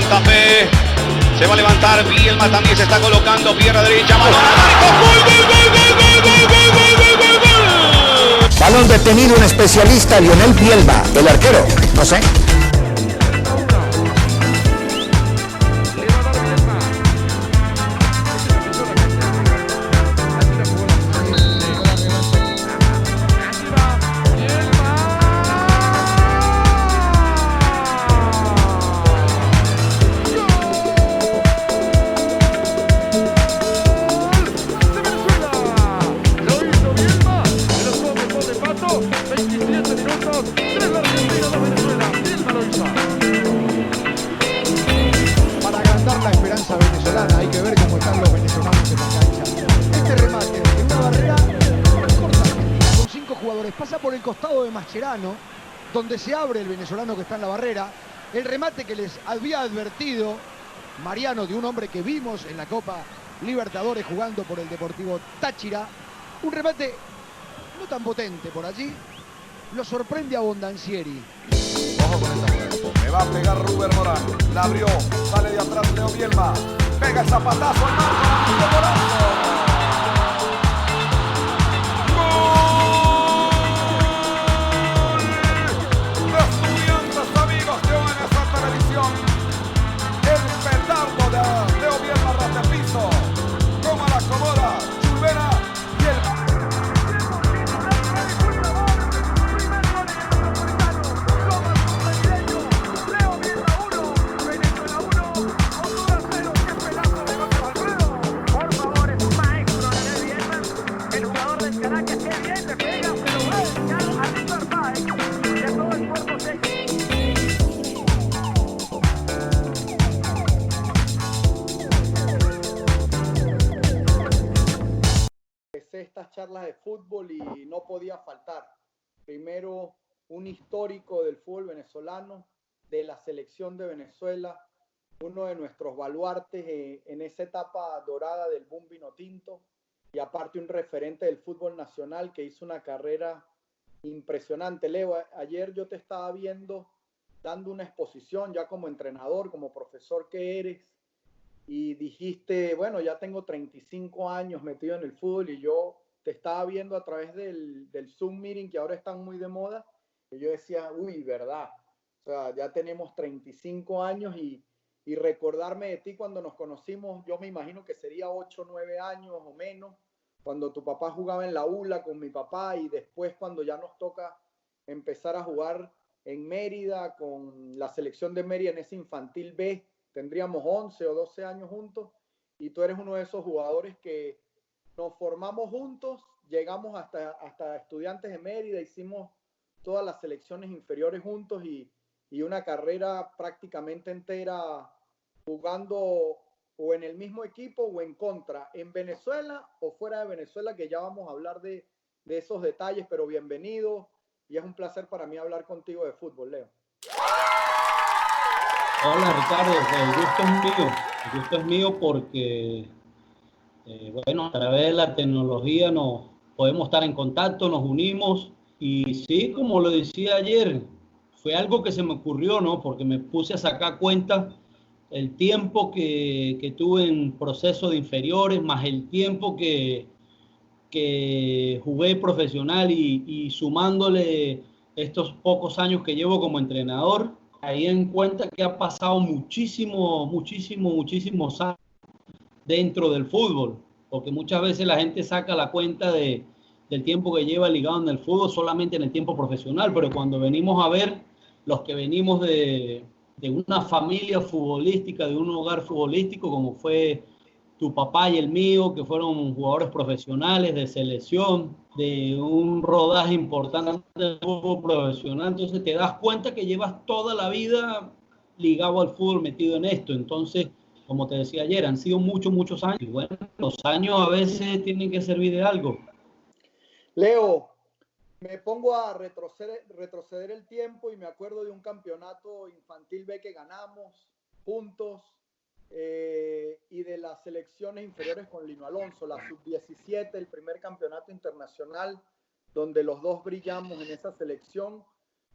Mbappé. Se va a levantar, Bielma también se está colocando, pierna derecha, mano al arco, gol, gol, gol, gol, gol, gol, gol, gol, gol, gol, gol. Balón detenido, un especialista, Lionel Bielma, el arquero, no sé. Hay que ver cómo están los venezolanos en la cancha. Este remate en una barrera corta, con 5 jugadores, pasa por el costado de Mascherano, donde se abre el venezolano que está en la barrera. El remate que les había advertido Mariano, de un hombre que vimos en la Copa Libertadores jugando por el Deportivo Táchira. Un remate no tan potente por allí. Lo sorprende a Bondancieri. Ojo con esta jugada. Me va a pegar Rubén Morán. La abrió. Sale de atrás Leo Bielma. Pega el zapatazo al marco. ¡Golazo! Estas charlas de fútbol y no podía faltar. Primero, un histórico del fútbol venezolano, de la selección de Venezuela, uno de nuestros baluartes en esa etapa dorada del boom vinotinto, y aparte un referente del fútbol nacional que hizo una carrera impresionante. Leo, ayer yo te estaba viendo dando una exposición ya como entrenador, como profesor que eres, y dijiste, bueno, ya tengo 35 años metido en el fútbol, y yo te estaba viendo a través del Zoom Meeting, que ahora están muy de moda, y yo decía, uy, verdad, o sea, ya tenemos 35 años y recordarme de ti cuando nos conocimos, yo me imagino que sería 8 o 9 años o menos, cuando tu papá jugaba en la ULA con mi papá, y después cuando ya nos toca empezar a jugar en Mérida con la selección de Mérida en ese infantil B, tendríamos 11 o 12 años juntos, y tú eres uno de esos jugadores que nos formamos juntos, llegamos hasta Estudiantes de Mérida, hicimos todas las selecciones inferiores juntos y una carrera prácticamente entera jugando o en el mismo equipo o en contra, en Venezuela o fuera de Venezuela, que ya vamos a hablar de esos detalles, pero bienvenido, y es un placer para mí hablar contigo de fútbol, Leo. Hola Ricardo, el gusto es mío. El gusto es mío porque, bueno, a través de la tecnología nos podemos estar en contacto, nos unimos y sí, como lo decía ayer, fue algo que se me ocurrió, ¿no? Porque me puse a sacar cuenta el tiempo que tuve en proceso de inferiores, más el tiempo que jugué profesional y sumándole estos pocos años que llevo como entrenador, ahí en cuenta que ha pasado muchísimos años dentro del fútbol, porque muchas veces la gente saca la cuenta del tiempo que lleva ligado en el fútbol solamente en el tiempo profesional, pero cuando venimos a ver, los que venimos de una familia futbolística, de un hogar futbolístico, como fue tu papá y el mío, que fueron jugadores profesionales de selección, de un rodaje importante del fútbol profesional, entonces te das cuenta que llevas toda la vida ligado al fútbol, metido en esto. Entonces, como te decía ayer, han sido muchos años, y bueno, los años a veces tienen que servir de algo. Leo, me pongo a retroceder el tiempo y me acuerdo de un campeonato infantil B que ganamos juntos, y de las selecciones inferiores con Lino Alonso, la sub-17, el primer campeonato internacional donde los dos brillamos en esa selección.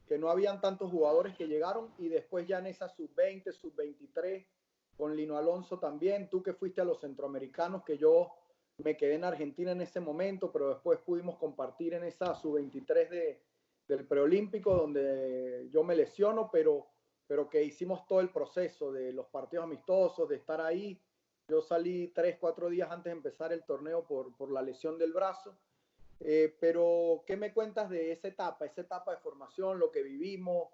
que no habían tantos jugadores que llegaron, y después ya en esa sub-20, sub-23, con Lino Alonso también, tú que fuiste a los centroamericanos, que yo me quedé en Argentina en ese momento, pero después pudimos compartir en esa sub-23 del preolímpico, donde yo me lesiono, pero que hicimos todo el proceso de los partidos amistosos, de estar ahí. Yo salí 3-4 días antes de empezar el torneo por la lesión del brazo. Pero, ¿qué me cuentas de esa etapa de formación, lo que vivimos,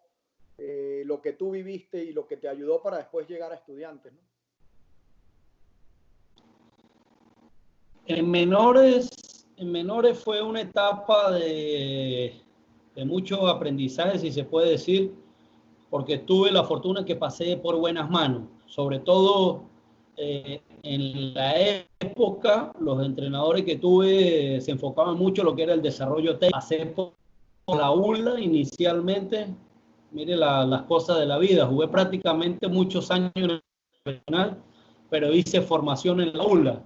lo que tú viviste y lo que te ayudó para después llegar a Estudiantes, ¿no? En menores fue una etapa de mucho aprendizaje, si se puede decir, porque tuve la fortuna que pasé por buenas manos, sobre todo en la época, los entrenadores que tuve se enfocaban mucho en lo que era el desarrollo técnico. Pasé por la ULA inicialmente, mire las cosas de la vida, jugué prácticamente muchos años en el profesional, pero hice formación en la ULA.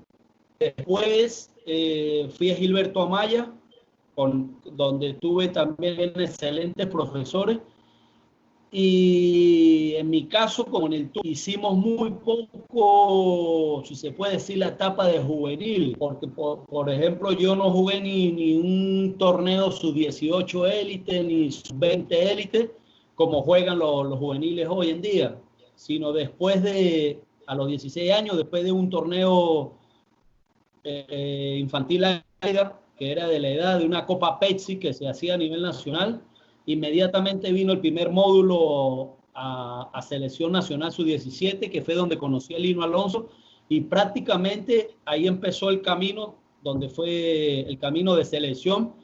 Después fui a Gilberto Amaya, donde tuve también excelentes profesores. Y en mi caso, como en el tour, hicimos muy poco, si se puede decir, la etapa de juvenil, porque por ejemplo yo no jugué ni un torneo sub-18 élite, ni sub-20 élite, como juegan los juveniles hoy en día, sino después a los 16 años, después de un torneo infantil, que era de la edad de una Copa Pepsi que se hacía a nivel nacional. Inmediatamente vino el primer módulo a Selección Nacional Sub-17, que fue donde conocí a Lino Alonso, y prácticamente ahí empezó el camino, donde fue el camino de selección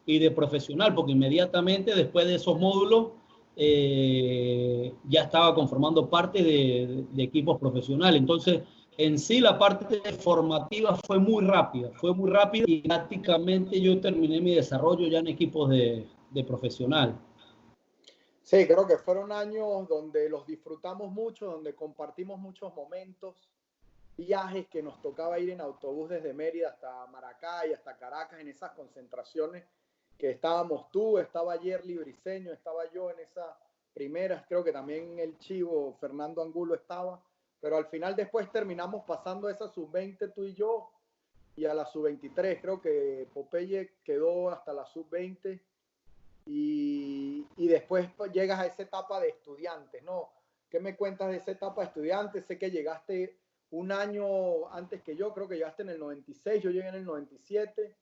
y de profesional, porque inmediatamente después de esos módulos ya estaba conformando parte de equipos profesionales. Entonces, en sí la parte formativa fue muy rápida y prácticamente yo terminé mi desarrollo ya en equipos de profesional. Sí, creo que fueron años donde los disfrutamos mucho, donde compartimos muchos momentos, viajes que nos tocaba ir en autobús desde Mérida hasta Maracay, hasta Caracas, en esas concentraciones que estábamos tú, estaba Yerli Briceño, estaba yo en esas primeras, creo que también el Chivo, Fernando Angulo estaba, pero al final después terminamos pasando esa sub-20 tú y yo, y a la sub-23, creo que Popeye quedó hasta la sub-20, y después llegas a esa etapa de Estudiantes, ¿no? ¿Qué me cuentas de esa etapa de Estudiantes? Sé que llegaste un año antes que yo, creo que llegaste en el 96, yo llegué en el 97,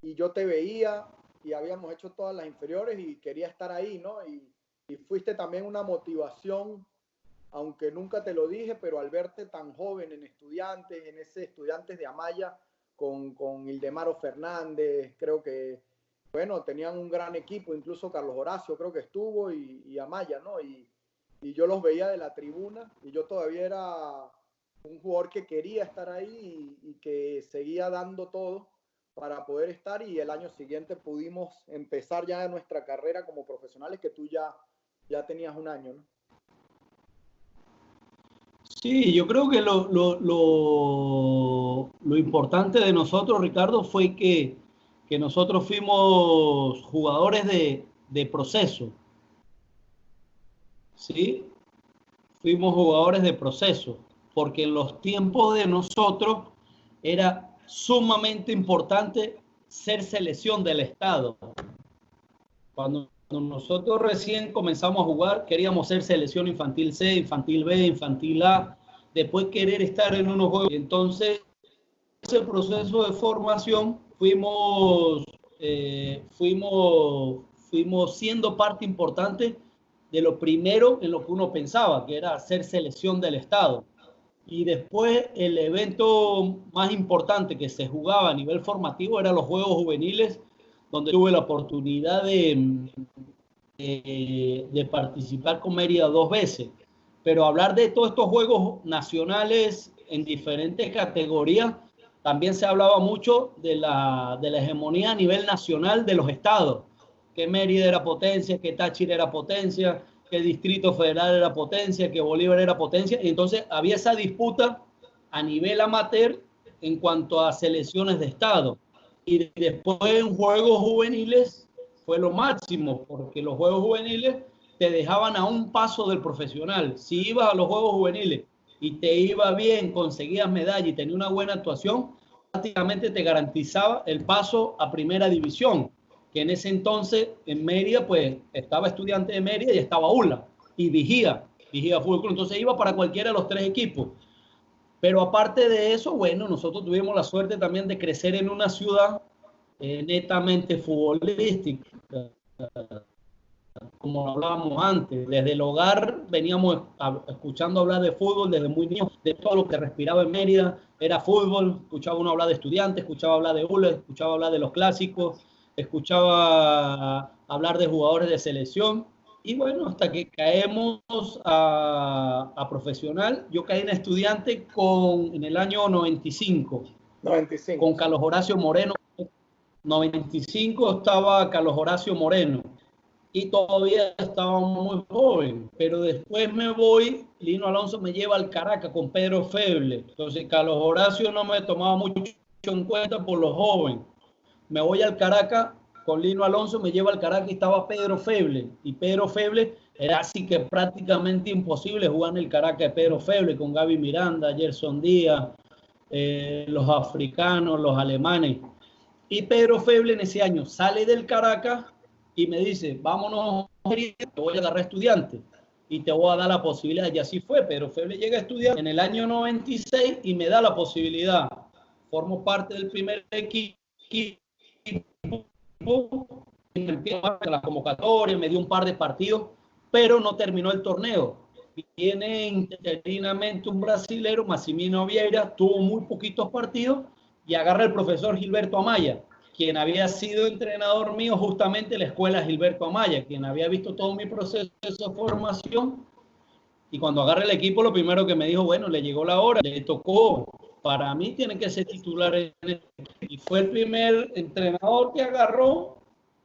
y yo te veía, y habíamos hecho todas las inferiores, y quería estar ahí, ¿no? Y fuiste también una motivación, aunque nunca te lo dije, pero al verte tan joven en Estudiantes, en ese Estudiantes de Amaya, con Ildemaro Fernández, creo que, bueno, tenían un gran equipo, incluso Carlos Horacio creo que estuvo, y Amaya, ¿no? Y yo los veía de la tribuna, y yo todavía era un jugador que quería estar ahí y que seguía dando todo para poder estar, y el año siguiente pudimos empezar ya nuestra carrera como profesionales, que tú ya tenías un año, ¿no? Sí, yo creo que lo importante de nosotros, Ricardo, fue que nosotros fuimos jugadores de proceso. ¿Sí? Fuimos jugadores de proceso, porque en los tiempos de nosotros era sumamente importante ser selección del Estado. Cuando nosotros recién comenzamos a jugar, queríamos ser selección infantil C, infantil B, infantil A, después querer estar en unos juegos. Y entonces, ese proceso de formación fuimos siendo parte importante de lo primero en lo que uno pensaba, que era ser selección del Estado. Y después el evento más importante que se jugaba a nivel formativo eran los Juegos Juveniles, donde tuve la oportunidad de participar con Mérida 2 veces. Pero hablar de todos estos juegos nacionales en diferentes categorías, también se hablaba mucho de la hegemonía a nivel nacional de los estados, que Mérida era potencia, que Táchira era potencia, que el Distrito Federal era potencia, que Bolívar era potencia, y entonces había esa disputa a nivel amateur en cuanto a selecciones de estado. Y después en juegos juveniles fue lo máximo, porque los Juegos Juveniles te dejaban a un paso del profesional. Si ibas a los Juegos Juveniles y te iba bien, conseguías medalla y tenías una buena actuación, prácticamente te garantizaba el paso a primera división, que en ese entonces en Mérida, pues estaba Estudiante de Mérida y estaba ULA y Vigía Fútbol Club. Entonces iba para cualquiera de los tres equipos. Pero aparte de eso, bueno, nosotros tuvimos la suerte también de crecer en una ciudad netamente futbolística, como hablábamos antes. Desde el hogar veníamos escuchando hablar de fútbol desde muy niños, de todo lo que respiraba en Mérida era fútbol. Escuchaba uno hablar de Estudiantes, escuchaba hablar de ULA, escuchaba hablar de los clásicos, escuchaba hablar de jugadores de selección. Y bueno, hasta que caemos a profesional. Yo caí en Estudiante en el año 95. 95. Con Carlos Horacio Moreno. 95 estaba Carlos Horacio Moreno. Y todavía estaba muy joven. Pero después me voy, Lino Alonso me lleva al Caracas con Pedro Feble. Entonces Carlos Horacio no me tomaba mucho en cuenta por los jóvenes. Me voy al Caracas con Lino Alonso, me lleva al Caracas y estaba Pedro Feble. Y Pedro Feble era así que prácticamente imposible jugar en el Caracas de Pedro Feble con Gaby Miranda, Gerson Díaz, los africanos, los alemanes. Y Pedro Feble en ese año sale del Caracas y me dice, vámonos, te voy a agarrar Estudiantes y te voy a dar la posibilidad. Y así fue, Pedro Feble llega a estudiar en el año 96 y me da la posibilidad. Formo parte del primer equipo. En la convocatoria, me dio un par de partidos, pero no terminó el torneo. Viene interinamente un brasilero, Massimino Vieira, tuvo muy poquitos partidos y agarra el profesor Gilberto Amaya, quien había sido entrenador mío justamente en la escuela Gilberto Amaya, quien había visto todo mi proceso de formación. Y cuando agarra el equipo, lo primero que me dijo, bueno, le llegó la hora, le tocó. Para mí tiene que ser titular en el equipo. Y fue el primer entrenador que agarró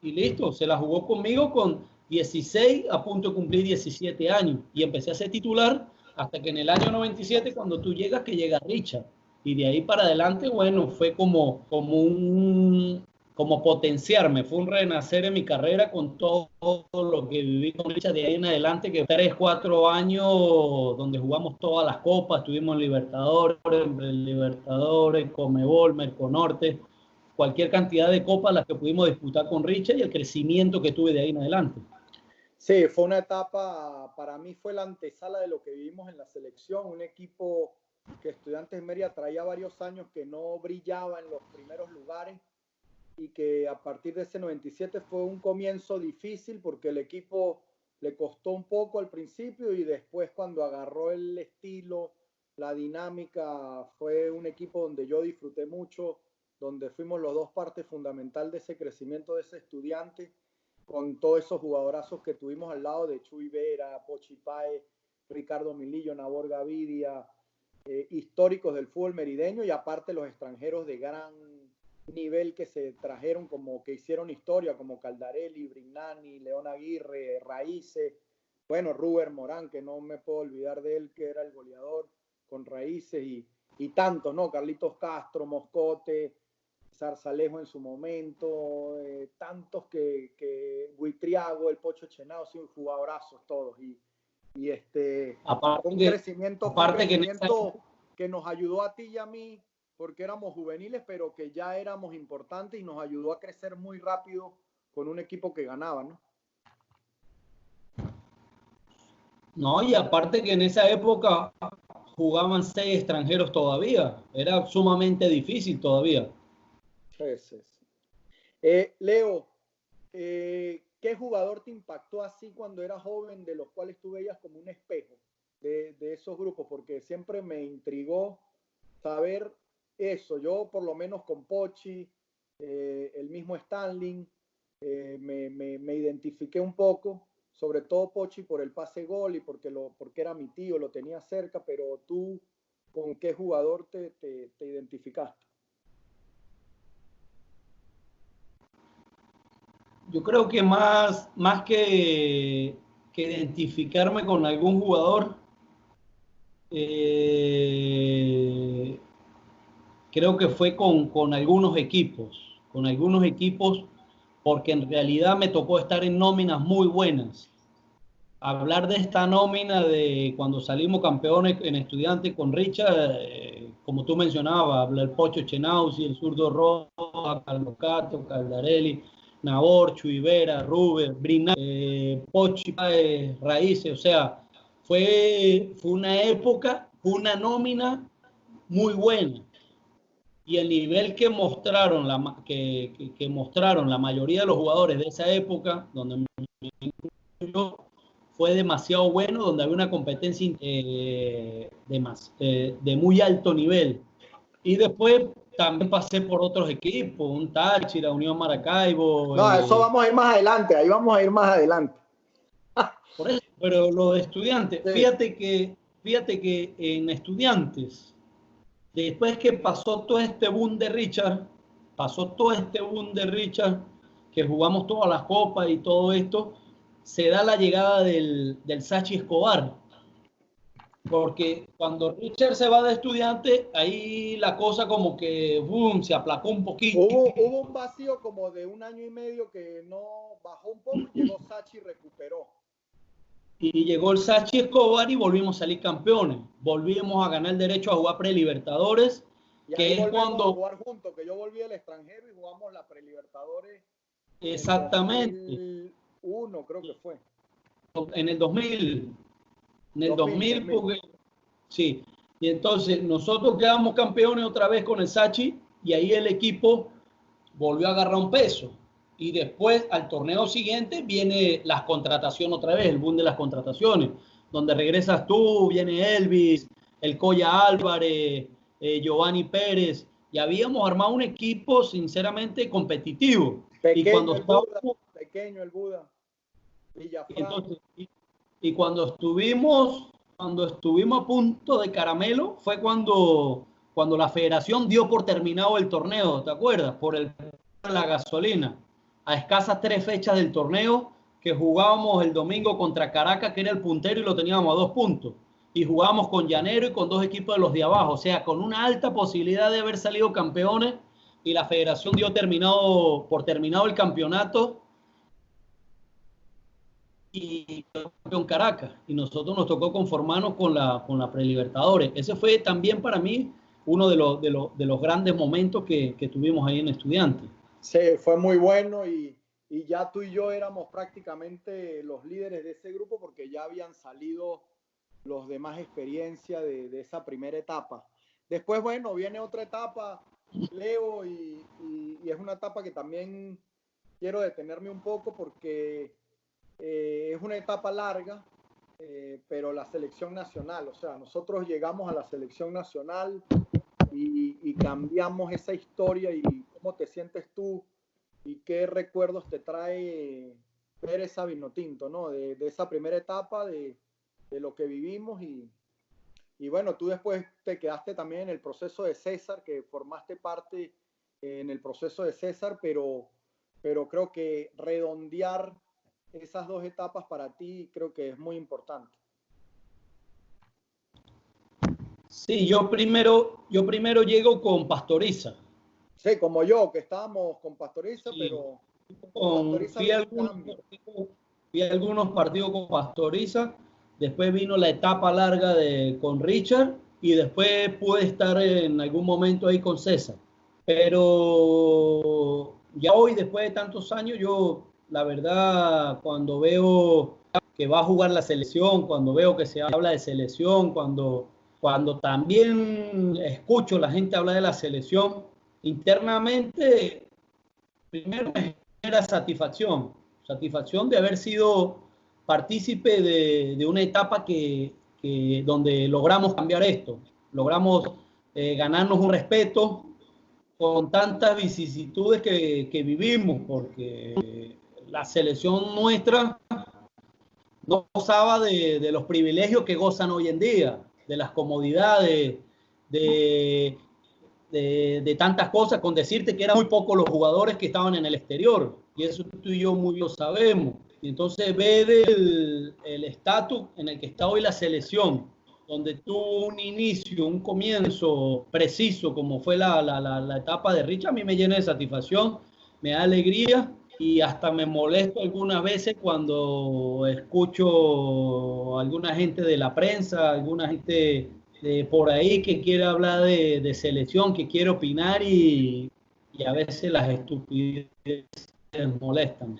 y listo, se la jugó conmigo con 16, a punto de cumplir 17 años. Y empecé a ser titular hasta que en el año 97, cuando tú llegas, que llega Richard. Y de ahí para adelante, bueno, fue como potenciarme, fue un renacer en mi carrera con todo lo que viví con Richard de ahí en adelante, que 3, 4 años donde jugamos todas las copas, estuvimos en Libertadores, Conmebol, Merconorte, cualquier cantidad de copas las que pudimos disputar con Richard y el crecimiento que tuve de ahí en adelante. Sí, fue una etapa, para mí fue la antesala de lo que vivimos en la selección, un equipo que Estudiantes de Mérida traía varios años que no brillaba en los primeros lugares y que a partir de ese 97 fue un comienzo difícil porque el equipo le costó un poco al principio y después cuando agarró el estilo, la dinámica, fue un equipo donde yo disfruté mucho, donde fuimos los dos partes fundamentales de ese crecimiento de ese Estudiante, con todos esos jugadorazos que tuvimos al lado de Chuy Vera, Pochi Páez, Ricardo Milillo, Nabor Gavidia, históricos del fútbol merideño y aparte los extranjeros de gran nivel que se trajeron, como que hicieron historia, como Caldarelli, Brignani, León Aguirre, Raíces, bueno, Ruber Morán, que no me puedo olvidar de él, que era el goleador con Raíces y tantos, ¿no? Carlitos Castro, Moscote, Zarzalejo en su momento, tantos que Buitriago, el Pocho Chenao, sí, jugadorazos todos y aparte, un crecimiento que, que nos ayudó a ti y a mí porque éramos juveniles, pero que ya éramos importantes y nos ayudó a crecer muy rápido con un equipo que ganaba, ¿no? No, y aparte que en esa época jugaban 6 extranjeros todavía, era sumamente difícil todavía. Sí. Leo, ¿qué jugador te impactó así cuando eras joven, de los cuales tú veías como un espejo de esos grupos? Porque siempre me intrigó saber eso. Yo por lo menos con Pochi, el mismo Stanley, me identifiqué un poco, sobre todo Pochi por el pase gol y porque era mi tío, lo tenía cerca, pero tú, ¿con qué jugador te identificaste? Yo creo que más que identificarme con algún jugador, creo que fue con algunos equipos porque en realidad me tocó estar en nóminas muy buenas. Hablar de esta nómina de cuando salimos campeones en Estudiantes con Richard, como tú mencionabas, el Pocho Chenauzi, el zurdo Roja, Carlos Cato, Caldarelli, Nabor, Chuivera, Rubén, Brina, Pochi, Raíces, o sea, fue una época, una nómina muy buena. Y el nivel que mostraron, que mostraron la mayoría de los jugadores de esa época, donde me incluyo, fue demasiado bueno, donde había una competencia de muy alto nivel. Y después también pasé por otros equipos, un Táchira, Unión Maracaibo. No, eso vamos a ir más adelante, ahí vamos a ir más adelante. Por eso, pero lo de Estudiantes, sí. Fíjate que en Estudiantes, después que pasó todo este boom de Richard, que jugamos todas las copas y todo esto, se da la llegada del Sachi Escobar. Porque cuando Richard se va de Estudiantes, ahí la cosa como que boom, se aplacó un poquito. Hubo un vacío como de 1 año y medio que no bajó un poco y llegó Sachi y recuperó. Y llegó el Sachi Escobar y volvimos a salir campeones. Volvimos a ganar el derecho a jugar pre-Libertadores. Y que es cuando a jugar juntos, que yo volví al extranjero y jugamos la pre-Libertadores. Exactamente. En 2001 creo que fue. En el 2000. En el 2000. Porque, sí. Y entonces nosotros quedamos campeones otra vez con el Sachi y ahí el equipo volvió a agarrar un peso. Y después, al torneo siguiente, viene las contrataciones otra vez, el boom de las contrataciones, donde regresas tú, viene Elvis, el Coya Álvarez, Giovanni Pérez, y habíamos armado un equipo sinceramente competitivo. Pequeño el Buda, entonces, y cuando estuvimos a punto de caramelo, fue cuando la federación dio por terminado el torneo, ¿te acuerdas? Por la gasolina. A escasas 3 fechas del torneo, que jugábamos el domingo contra Caracas, que era el puntero, y lo teníamos a 2 puntos. Y jugábamos con Llanero y con 2 equipos de los de abajo. O sea, con una alta posibilidad de haber salido campeones, y la federación dio por terminado el campeonato y campeón Caracas. Y nosotros nos tocó conformarnos con la pre-Libertadores. Ese fue también para mí uno de los grandes momentos que tuvimos ahí en Estudiantes. Sí, fue muy bueno y ya tú y yo éramos prácticamente los líderes de ese grupo porque ya habían salido los de más experiencia de esa primera etapa. Después, bueno, viene otra etapa, Leo, y es una etapa que también quiero detenerme un poco porque es una etapa larga, pero la selección nacional, o sea, nosotros llegamos a la selección nacional y cambiamos esa historia. Y ¿cómo te sientes tú y qué recuerdos te trae ver esa Vinotinto, ¿no? De esa primera etapa, de lo que vivimos y bueno, tú después te quedaste también en el proceso de César, que formaste parte en el proceso de César, pero creo que redondear esas 2 etapas para ti creo que es muy importante. Sí, yo primero llego con Pastoriza. Sí, como yo, que estábamos con Pastoriza, sí, pero fui a algunos partidos con Pastoriza, después vino la etapa larga con Richard y después pude estar en algún momento ahí con César. Pero ya hoy, después de tantos años, yo la verdad cuando veo que va a jugar la selección, cuando veo que se habla de selección, cuando también escucho la gente hablar de la selección, internamente, primero me genera satisfacción de haber sido partícipe de una etapa donde logramos cambiar esto, logramos ganarnos un respeto con tantas vicisitudes que vivimos, porque la selección nuestra no gozaba de los privilegios que gozan hoy en día, de las comodidades, de tantas cosas, con decirte que eran muy pocos los jugadores que estaban en el exterior, y eso tú y yo muy bien lo sabemos. Y entonces ver el estatus en el que está hoy la selección, donde tuvo un inicio, un comienzo preciso, como fue la etapa de Richard, a mí me llena de satisfacción, me da alegría, y hasta me molesto algunas veces cuando escucho a alguna gente de la prensa, alguna gente de por ahí que quiere hablar de selección, que quiere opinar y a veces las estupideces molestan.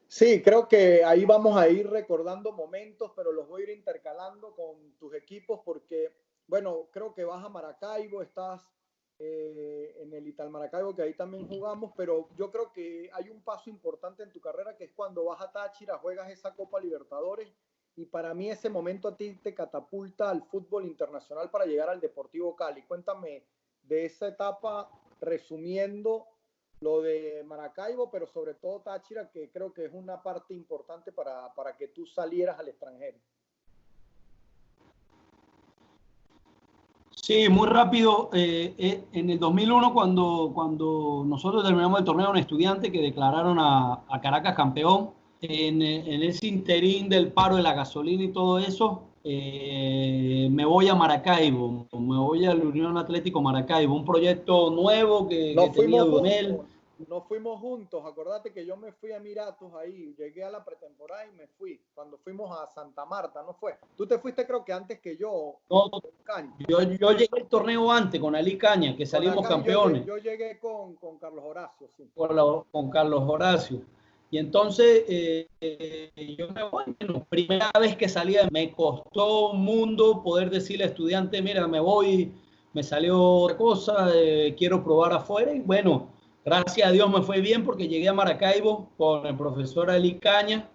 Sí, creo que ahí vamos a ir recordando momentos, pero los voy a ir intercalando con tus equipos porque, bueno, creo que vas a Maracaibo, estás en el Ital Maracaibo, que ahí también jugamos, pero yo creo que hay un paso importante en tu carrera que es cuando vas a Táchira, juegas esa Copa Libertadores y para mí ese momento a ti te catapulta al fútbol internacional para llegar al Deportivo Cali. Cuéntame de esa etapa resumiendo lo de Maracaibo, pero sobre todo Táchira, que creo que es una parte importante para que tú salieras al extranjero. Sí, muy rápido. En el 2001, cuando nosotros terminamos el torneo en Estudiantes, que declararon a Caracas campeón, en ese interín del paro de la gasolina y todo eso, me voy a Maracaibo, me voy al Unión Atlético Maracaibo, un proyecto nuevo que tenía Dudamel. No fuimos juntos, acordate que yo me fui a Emiratos ahí, llegué a la pretemporada y me fui, cuando fuimos a Santa Marta, ¿no fue? Tú te fuiste creo que antes que yo. No, yo llegué al torneo antes con Ali Caña, que salimos campeones. Yo llegué con Carlos Horacio, sí. Con Carlos Horacio. Y entonces yo me voy, bueno, primera vez que salía, me costó un mundo poder decirle a estudiante, mira, me voy, me salió otra cosa, quiero probar afuera y bueno, gracias a Dios me fue bien porque llegué a Maracaibo con el profesor Ali Caña,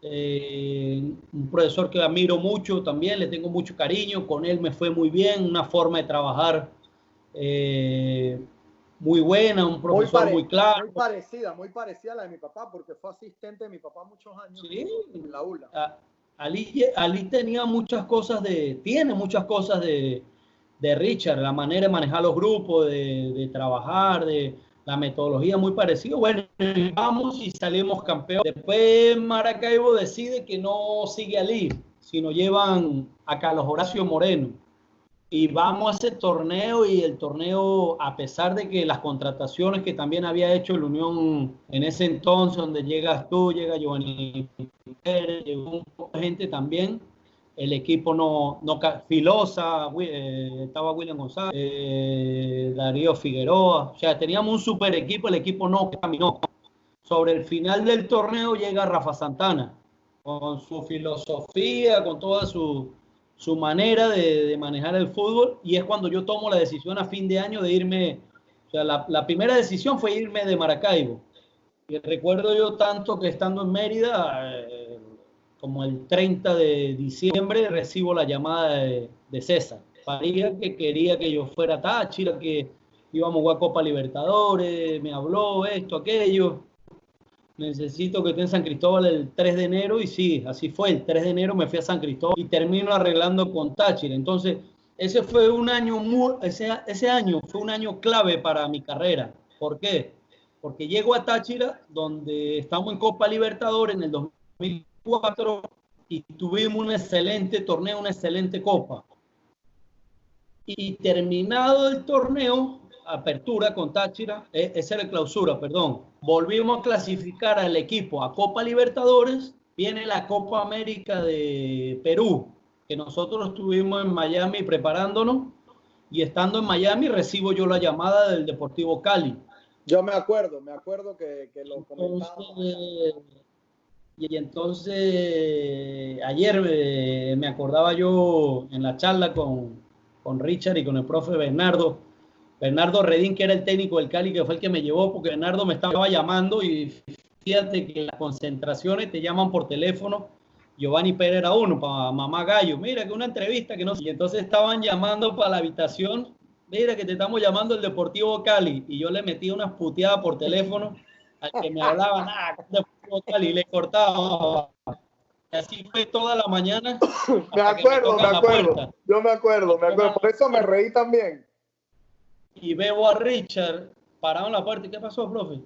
un profesor que admiro mucho también, le tengo mucho cariño, con él me fue muy bien, una forma de trabajar muy buena, un profesor muy claro. Muy parecida a la de mi papá, porque fue asistente de mi papá muchos años, sí, en la ULA. Ali tenía muchas cosas tiene muchas cosas de Richard, la manera de manejar los grupos, de trabajar, de la metodología muy parecida. Bueno, vamos y salimos campeones. Después Maracaibo decide que no sigue Ali, sino llevan a Carlos Horacio Moreno. Y vamos a ese torneo y el torneo, a pesar de que las contrataciones que también había hecho el Unión en ese entonces, donde llegas tú, llega Giovanni Pérez, llegó un poco de gente también, el equipo no Filosa, estaba William González, Darío Figueroa, o sea, teníamos un super equipo, el equipo no caminó. Sobre el final del torneo llega Rafa Santana, con su filosofía, con toda su manera de manejar el fútbol, y es cuando yo tomo la decisión a fin de año de irme, o sea, la primera decisión fue irme de Maracaibo. Y recuerdo yo tanto que estando en Mérida, como el 30 de diciembre, recibo la llamada de César. Paría que quería que yo fuera a Táchira, que íbamos a jugar Copa Libertadores, me habló esto, aquello. Necesito que esté en San Cristóbal el 3 de enero y sí, así fue, el 3 de enero me fui a San Cristóbal y termino arreglando con Táchira. Entonces, ese fue un año ese año fue un año clave para mi carrera. ¿Por qué? Porque llego a Táchira, donde estamos en Copa Libertadores en el 2004 y tuvimos un excelente torneo, una excelente Copa. Y terminado el torneo, apertura con Táchira, esa era la clausura, perdón. Volvimos a clasificar al equipo a Copa Libertadores, viene la Copa América de Perú, que nosotros estuvimos en Miami preparándonos, y estando en Miami recibo yo la llamada del Deportivo Cali. Yo me acuerdo que lo comentábamos. Y entonces ayer me acordaba yo en la charla con Richard y con el profe Bernardo Redín, que era el técnico del Cali, que fue el que me llevó, porque Bernardo me estaba llamando y fíjate que en las concentraciones te llaman por teléfono. Giovanni Pérez era uno, para Mamá Gallo, mira que una entrevista que no sé. Y entonces estaban llamando para la habitación, mira que te estamos llamando el Deportivo Cali. Y yo le metí unas puteadas por teléfono al que me hablaban, Deportivo Cali, y le cortaba. Y así fue toda la mañana. Me acuerdo. Yo me acuerdo. Por eso me reí también. Y veo a Richard parado en la puerta. ¿Qué pasó, profe?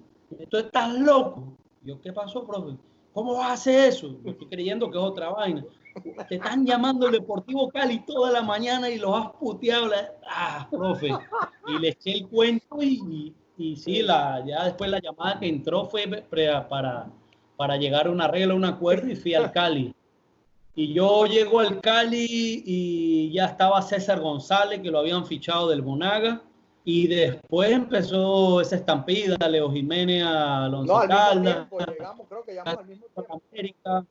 ¿Tú estás loco? Yo, ¿qué pasó, profe? ¿Cómo vas a hacer eso? Yo estoy creyendo que es otra vaina. Te están llamando el Deportivo Cali toda la mañana y los has puteado. Profe. Y le eché el cuento y Y sí, ya después la llamada que entró fue para llegar a un arreglo, a un acuerdo, y fui al Cali. Y yo llego al Cali y ya estaba César González, que lo habían fichado del Monaga. Y después empezó esa estampida, Leo Jiménez a Once No, al mismo Caldas, tiempo llegamos, creo que llegamos al mismo tiempo. América.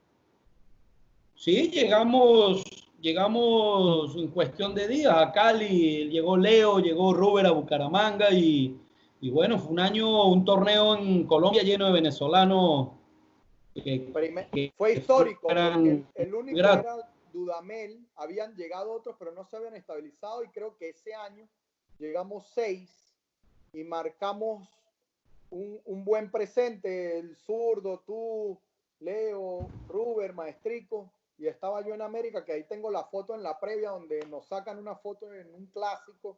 Sí, llegamos en cuestión de días a Cali. Llegó Leo, llegó Ruber a Bucaramanga y bueno, fue un torneo en Colombia lleno de venezolanos. Fue histórico, eran, porque el único era Dudamel, habían llegado otros, pero no se habían estabilizado, y creo que ese año llegamos 6 y marcamos un buen presente, el zurdo, tú, Leo, Ruber, Maestrico, y estaba yo en América, que ahí tengo la foto en la previa, donde nos sacan una foto en un clásico,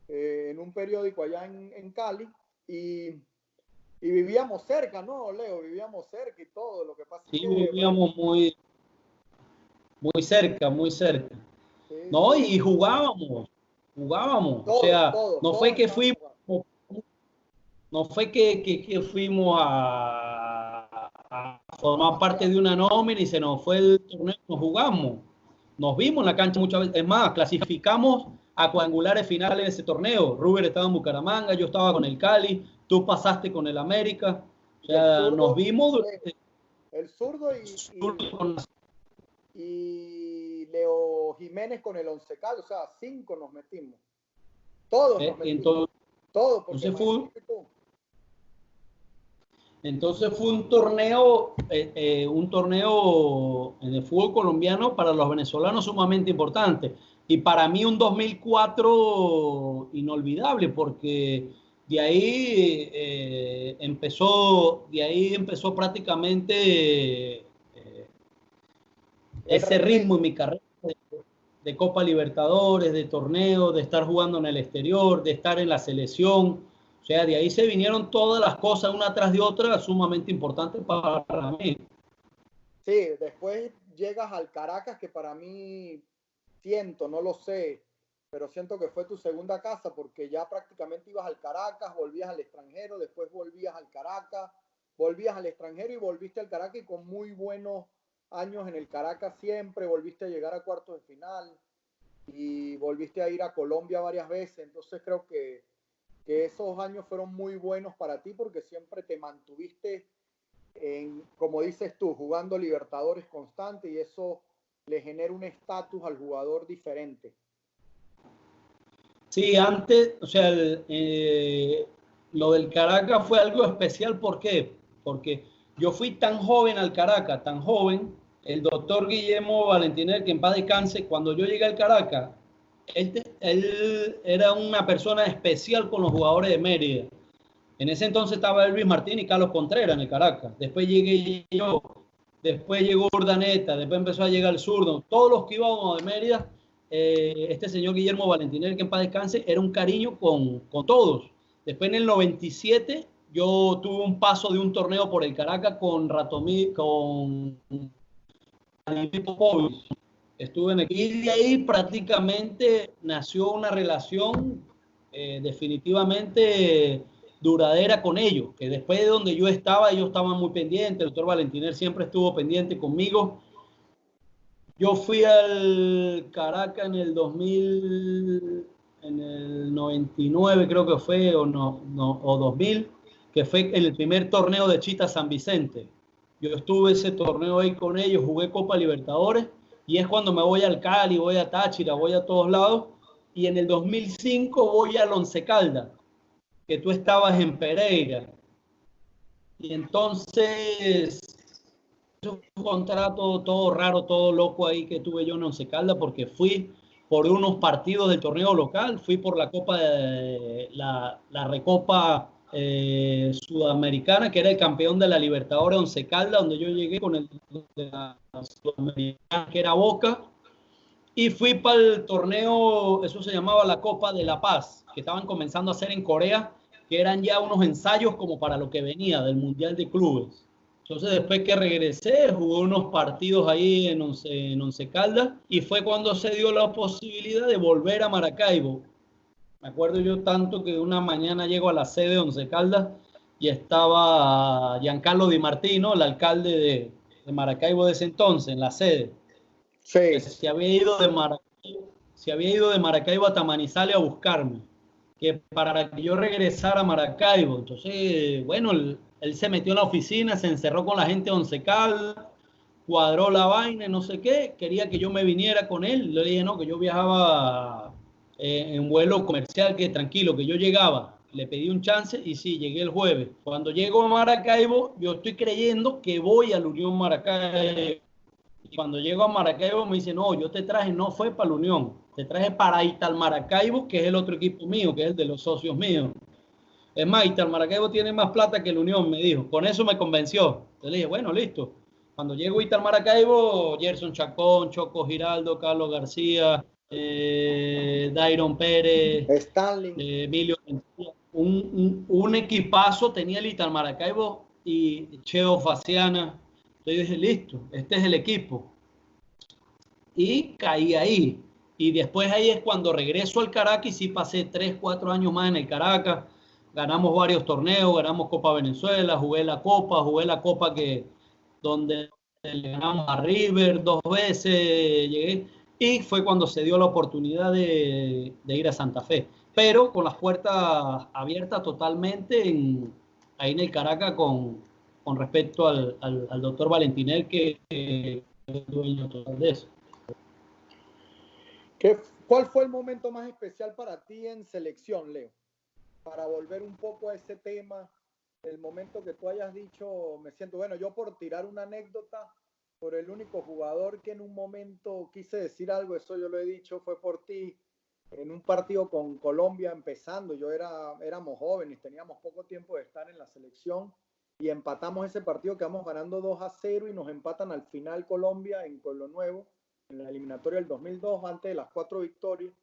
en un periódico allá en Cali, y vivíamos cerca, ¿no, Leo? Vivíamos cerca y todo. Lo que pasa sí, es que vivíamos muy cerca, muy cerca. sí, No, sí. y jugábamos. Todos, O sea, todos, no todos fue que estaban fuimos, jugando. no fue que fuimos a formar parte de una nómina y se nos fue el torneo, nos jugamos. Nos vimos en la cancha muchas veces. Es más, clasificamos a cuadrangulares finales de ese torneo. Ruber estaba en Bucaramanga, yo estaba con el Cali, tú pasaste con el América. O sea, zurdo, nos vimos durante el zurdo y Leo Jiménez con el Once Caldas, o sea, 5 nos metimos. Todos nos metimos. Todos, porque entonces fue un torneo en el fútbol colombiano para los venezolanos sumamente importante. Y para mí un 2004 inolvidable, porque de ahí empezó prácticamente ese ritmo en mi carrera de Copa Libertadores, de torneos, de estar jugando en el exterior, de estar en la selección. O sea, de ahí se vinieron todas las cosas una tras de otra sumamente importantes para mí. Sí, después llegas al Caracas, que para mí no lo sé, pero siento que fue tu segunda casa, porque ya prácticamente ibas al Caracas, volvías al extranjero, después volvías al Caracas, volvías al extranjero y volviste al Caracas, y con muy buenos años en el Caracas siempre, volviste a llegar a cuartos de final y volviste a ir a Colombia varias veces. Entonces creo que esos años fueron muy buenos para ti, porque siempre te mantuviste como dices tú, jugando Libertadores constante, y eso le genera un estatus al jugador diferente. Sí, antes, o sea, lo del Caracas fue algo especial. ¿Por qué? Porque yo fui tan joven al Caracas, tan joven. El doctor Guillermo Valentiner, que en paz descanse, cuando yo llegué al Caracas, él era una persona especial con los jugadores de Mérida. En ese entonces estaba Elvis Martín y Carlos Contreras en el Caracas. Después llegué yo, después llegó Urdaneta, después empezó a llegar el zurdo. Todos los que íbamos de Mérida, este señor Guillermo Valentiner, que en paz descanse, era un cariño con todos. Después en el 97 yo tuve un paso de un torneo por el Caracas con Popovic. Estuve en aquí, y de ahí prácticamente nació una relación definitivamente duradera con ellos, que después de donde yo estaba, ellos estaban muy pendientes. El doctor Valentiner siempre estuvo pendiente conmigo. Yo fui al Caracas en el 2000, en el 99 creo que fue, o 2000, que fue el primer torneo de Chita San Vicente. Yo estuve ese torneo ahí con ellos, jugué Copa Libertadores, y es cuando me voy al Cali, voy a Táchira, voy a todos lados, y en el 2005 voy al Once Caldas, que tú estabas en Pereira. Y entonces, es un contrato todo raro, todo loco ahí que tuve yo en Once Caldas, porque fui por unos partidos del torneo local, fui por la Copa de la Recopa Sudamericana, que era el campeón de la Libertadores Once Caldas, donde yo llegué con el de la Sudamericana, que era Boca, y fui para el torneo, eso se llamaba la Copa de la Paz, que estaban comenzando a hacer en Corea, que eran ya unos ensayos como para lo que venía del Mundial de Clubes. Entonces, después que regresé, jugué unos partidos ahí en Once Caldas, y fue cuando se dio la posibilidad de volver a Maracaibo Me acuerdo yo tanto que una mañana llego a la sede de Once Caldas y estaba Giancarlo Di Martino, el alcalde de Maracaibo de ese entonces, en la sede. Sí. Se había ido de Maracaibo a Manizales a buscarme, que para que yo regresara a Maracaibo. Entonces, bueno, él se metió en la oficina, se encerró con la gente de Once Caldas, cuadró la vaina, no sé qué, quería que yo me viniera con él. Le dije, no, que yo viajaba en vuelo comercial, que tranquilo, que yo llegaba. Le pedí un chance y sí, llegué el jueves. Cuando llego a Maracaibo, yo estoy creyendo que voy a la Unión Maracaibo. Y cuando llego a Maracaibo me dice, no, yo te traje, no fue para la Unión, te traje para Ital Maracaibo, que es el otro equipo mío, que es el de los socios míos. Es más, Ital Maracaibo tiene más plata que la Unión, me dijo. Con eso me convenció. Entonces le dije, bueno, listo. Cuando llego a Ital Maracaibo, Gerson Chacón, Choco Giraldo, Carlos García, Dairon Pérez, Stanley, Emilio, un equipazo tenía el Ital Maracaibo y Cheo Faciana. Entonces dije, listo, este es el equipo. Y caí ahí. Y después ahí es cuando regreso al Caracas y sí pasé 3, 4 años más en el Caracas. Ganamos varios torneos, ganamos Copa Venezuela, jugué la Copa donde le ganamos a River 2 veces, llegué. Y fue cuando se dio la oportunidad de ir a Santa Fe. Pero con las puertas abiertas totalmente ahí en el Caracas con respecto al doctor Valentinel, que es dueño total de eso. ¿Cuál fue el momento más especial para ti en selección, Leo? Para volver un poco a ese tema, el momento que tú hayas dicho, me siento, bueno, yo por tirar una anécdota, por el único jugador que en un momento quise decir algo, eso yo lo he dicho, fue por ti, en un partido con Colombia empezando, éramos jóvenes, teníamos poco tiempo de estar en la selección, y empatamos ese partido, quedamos ganando 2-0 y nos empatan al final Colombia en Pueblo Nuevo, en la eliminatoria del 2002, antes de las 4 victorias.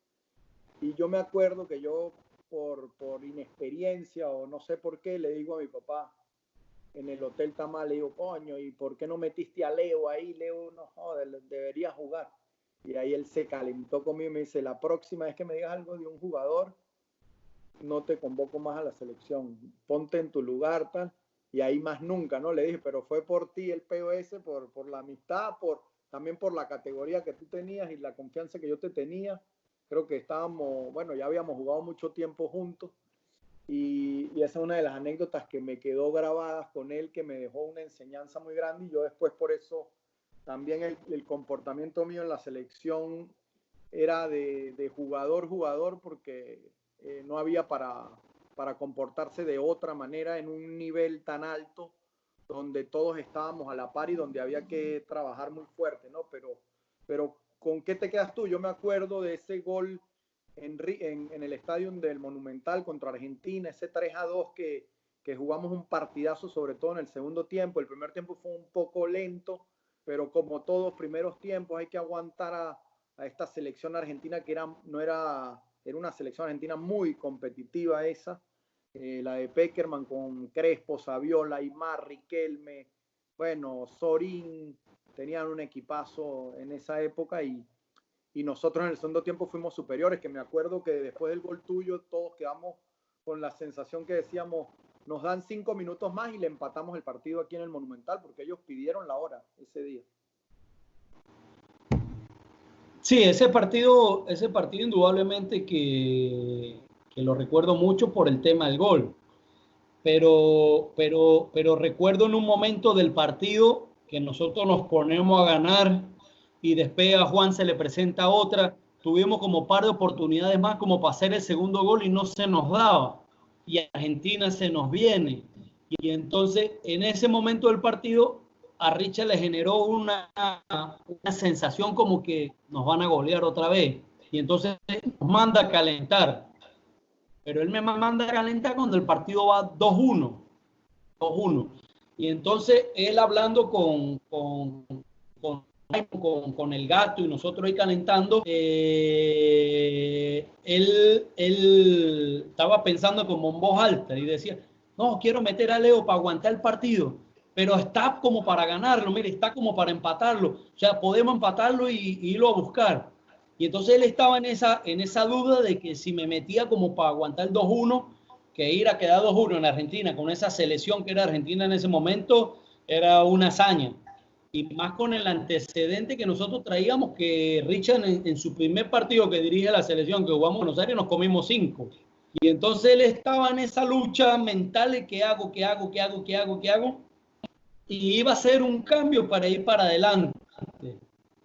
Y yo me acuerdo que yo, por inexperiencia o no sé por qué, le digo a mi papá en el Hotel Tamal, le digo, coño, ¿y por qué no metiste a Leo ahí? Leo, no joder, debería jugar. Y ahí él se calentó conmigo y me dice, la próxima vez que me digas algo de un jugador, no te convoco más a la selección, ponte en tu lugar, tal. Y ahí más nunca, ¿no? Le dije, pero fue por ti el POS, por la amistad, también por la categoría que tú tenías y la confianza que yo te tenía. Creo que ya habíamos jugado mucho tiempo juntos. Y esa es una de las anécdotas que me quedó grabadas con él, que me dejó una enseñanza muy grande. Y yo después, por eso, también el comportamiento mío en la selección era de jugador, porque no había para comportarse de otra manera en un nivel tan alto donde todos estábamos a la par y donde había que trabajar muy fuerte, ¿no? Pero ¿con qué te quedas tú? Yo me acuerdo de ese gol en el estadio del Monumental contra Argentina, ese 3-2 que jugamos un partidazo, sobre todo en el segundo tiempo. El primer tiempo fue un poco lento, pero como todos primeros tiempos hay que aguantar a esta selección argentina que era una selección argentina muy competitiva esa. La de Peckerman con Crespo, Saviola, Aymar, Riquelme, bueno, Sorín, tenían un equipazo en esa época y nosotros en el segundo tiempo fuimos superiores, que me acuerdo que después del gol tuyo todos quedamos con la sensación que decíamos, nos dan 5 minutos más y le empatamos el partido aquí en el Monumental, porque ellos pidieron la hora ese día. Sí, ese partido indudablemente que lo recuerdo mucho por el tema del gol, pero recuerdo en un momento del partido que nosotros nos ponemos a ganar y después a Juan se le presenta otra, tuvimos como par de oportunidades más como para hacer el segundo gol y no se nos daba, y Argentina se nos viene, y entonces en ese momento del partido a Richard le generó una sensación como que nos van a golear otra vez, y entonces nos manda a calentar. Pero él me manda a calentar cuando el partido va 2-1. Y entonces él hablando con el gato y nosotros ahí calentando, él estaba pensando como en voz alta y decía, no, quiero meter a Leo para aguantar el partido, pero está como para ganarlo, mire, está como para empatarlo. O sea, podemos empatarlo y irlo a buscar. Y entonces él estaba en esa duda de que si me metía como para aguantar el 2-1, que ir a quedar 2-1 en Argentina, con esa selección que era Argentina en ese momento, era una hazaña. Y más con el antecedente que nosotros traíamos, que Richard en su primer partido que dirige la selección, que jugamos en Buenos Aires, nos comimos 5. Y entonces él estaba en esa lucha mental de ¿qué hago? Y iba a hacer un cambio para ir para adelante.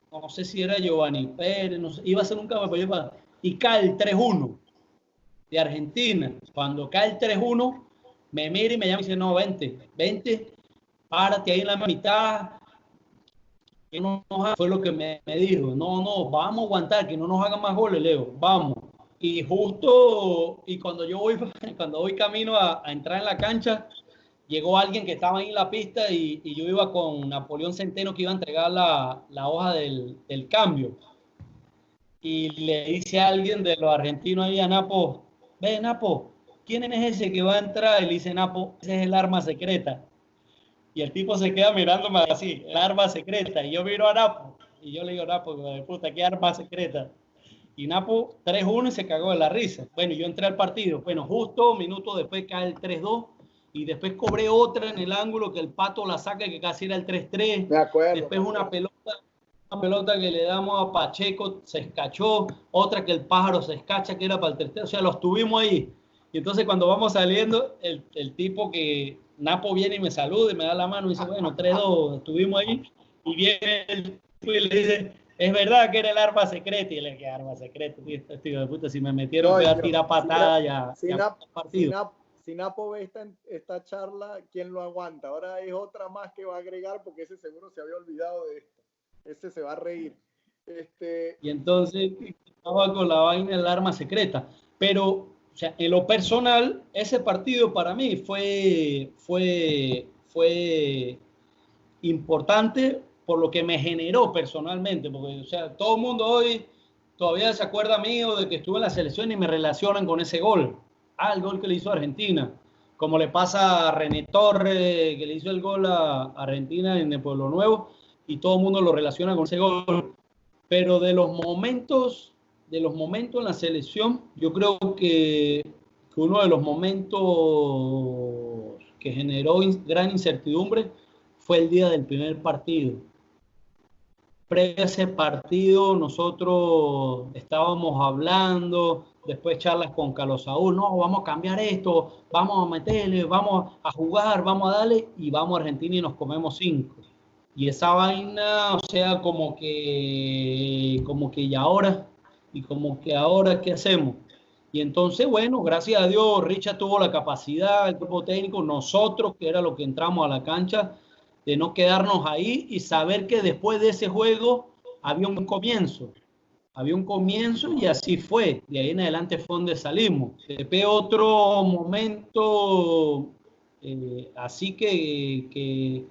No sé si era Giovanni Pérez, no sé, iba a hacer un cambio para ir para... Y cae el 3-1 de Argentina. Cuando cae el 3-1, me mira y me llama y dice, no, vente, párate ahí en la mitad. Que no fue lo que me dijo. No, vamos a aguantar, que no nos hagan más goles, Leo, vamos. Y justo, y cuando voy camino a entrar en la cancha, llegó alguien que estaba ahí en la pista y yo iba con Napoleón Centeno, que iba a entregar la hoja del cambio. Y le dice a alguien de los argentinos ahí a Napo, ve Napo, ¿quién es ese que va a entrar? Y le dice Napo, ese es el arma secreta. Y el tipo se queda mirándome así, el arma secreta. Y yo miro a Napo y yo le digo, Napo, puta, ¿qué arma secreta? Y Napo 3-1 y se cagó de la risa. Bueno, yo entré al partido. Bueno, justo un minuto después cae el 3-2 y después cobré otra en el ángulo que el Pato la saca, que casi era el 3-3. Me acuerdo. Después una pelota que le damos a Pacheco, se escachó. Otra que el Pájaro se escacha, que era para el 3-3. O sea, los tuvimos ahí. Y entonces cuando vamos saliendo, el tipo que Napo viene y me saluda y me da la mano y dice, bueno, 3-2, estuvimos ahí. Y viene el tipo y le dice, es verdad que era el arma secreta. Y le dije, ¿qué arma secreta? Tío de puta, si me metieron, voy a tirar patada Si Napo ve esta charla, ¿quién lo aguanta? Ahora es otra más que va a agregar porque ese seguro se había olvidado de esto. Ese se va a reír. Y entonces estaba con la vaina del arma secreta. Pero, o sea, en lo personal, ese partido para mí fue importante por lo que me generó personalmente. Porque, o sea, todo el mundo hoy todavía se acuerda mío de que estuve en la selección y me relacionan con ese gol. El gol que le hizo a Argentina. Como le pasa a René Torres, que le hizo el gol a Argentina en el Pueblo Nuevo. Y todo el mundo lo relaciona con ese gol. Pero de los momentos en la selección, yo creo que uno de los momentos que generó gran incertidumbre fue el día del primer partido. Previo a ese partido, nosotros estábamos hablando, después charlas con Carlos Saúl, no, vamos a cambiar esto, vamos a meterle, vamos a jugar, vamos a darle, y vamos a Argentina y nos comemos 5. Y esa vaina, o sea, como que ahora, ¿qué hacemos? Y entonces, bueno, gracias a Dios, Richard tuvo la capacidad, el cuerpo técnico, nosotros, que era lo que entramos a la cancha, de no quedarnos ahí y saber que después de ese juego había un comienzo y así fue. De ahí en adelante fue donde salimos. Después otro momento así que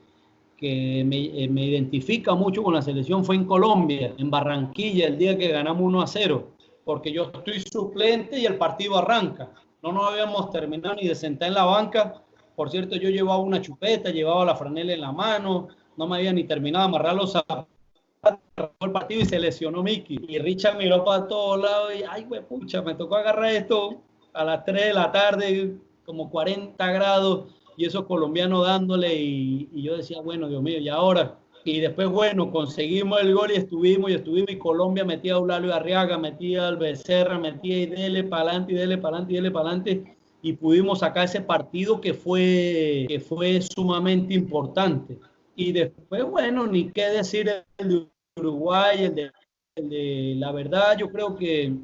me identifica mucho con la selección fue en Colombia, en Barranquilla, el día que ganamos 1-0, porque yo estoy suplente y el partido arranca. No nos habíamos terminado ni de sentar en la banca. Por cierto, yo llevaba una chupeta, llevaba la franela en la mano, no me había ni terminado de amarrar los zapatos. El partido y se lesionó Miki. Y Richard miró para todos lados y, ay, güey, pucha, me tocó agarrar esto a las 3 de la tarde, como 40 grados. Y esos colombianos dándole y yo decía, bueno, Dios mío, ¿y ahora? Y después, bueno, conseguimos el gol y estuvimos, y Colombia metía a Eulalio Arriaga, metía al Becerra, metía y dele para adelante, y pudimos sacar ese partido que fue sumamente importante. Y después, bueno, ni qué decir el de Uruguay, el de la verdad, yo creo que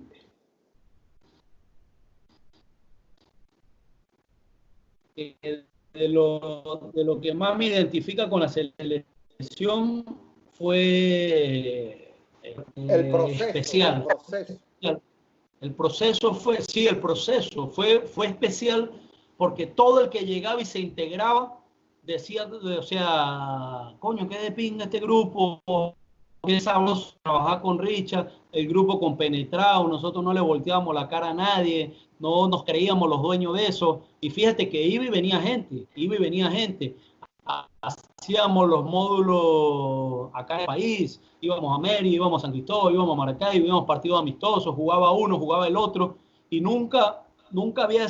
de lo que más me identifica con la selección fue el proceso, especial. El proceso fue especial porque todo el que llegaba y se integraba decía, o sea, coño, qué de pinga este grupo, empezamos a trabajar con Richard, el grupo compenetrado, nosotros no le volteábamos la cara a nadie, no nos creíamos los dueños de eso, y fíjate que iba y venía gente, hacíamos los módulos acá en el país, íbamos a Mérida, íbamos a San Cristóbal, íbamos a Maracaibo, íbamos partidos amistosos, jugaba uno, jugaba el otro, y nunca había